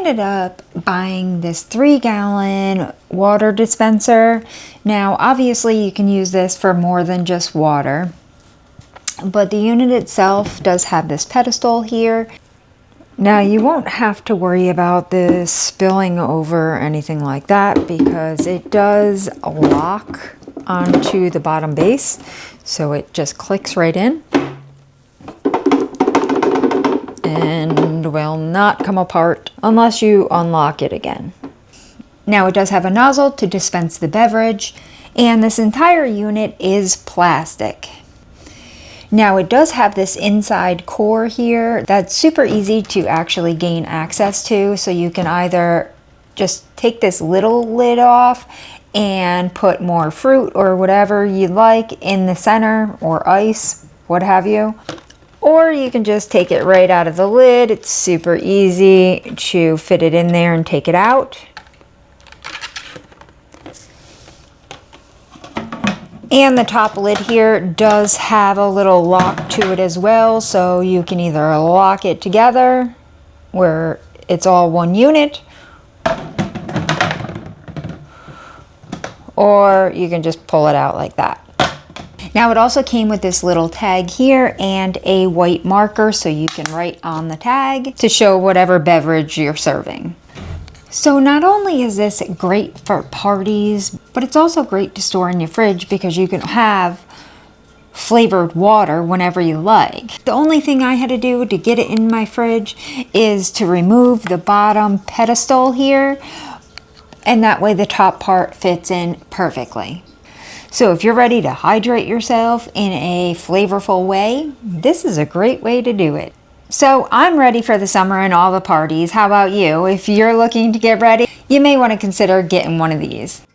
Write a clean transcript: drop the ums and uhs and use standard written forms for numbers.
ended up buying this 3-gallon water dispenser. Now, obviously you can use this for more than just water, but the unit itself does have this pedestal here. Now, you won't have to worry about this spilling over or anything like that because it does lock onto the bottom base, so it just clicks right in and will not come apart unless you unlock it again. Now, it does have a nozzle to dispense the beverage, and this entire unit is plastic. Now, it does have this inside core here that's super easy to actually gain access to, so you can either just take this little lid off and put more fruit or whatever you like in the center, or ice, what have you. Or you can just take it right out of the lid. It's super easy to fit it in there and take it out. And the top lid here does have a little lock to it as well, so you can either lock it together where it's all one unit, or you can just pull it out like that. Now, it also came with this little tag here and a white marker, so you can write on the tag to show whatever beverage you're serving. So not only is this great for parties, but it's also great to store in your fridge because you can have flavored water whenever you like. The only thing I had to do to get it in my fridge is to remove the bottom pedestal here, and that way the top part fits in perfectly. So if you're ready to hydrate yourself in a flavorful way, this is a great way to do it. So I'm ready for the summer and all the parties. How about you? If you're looking to get ready, you may want to consider getting one of these.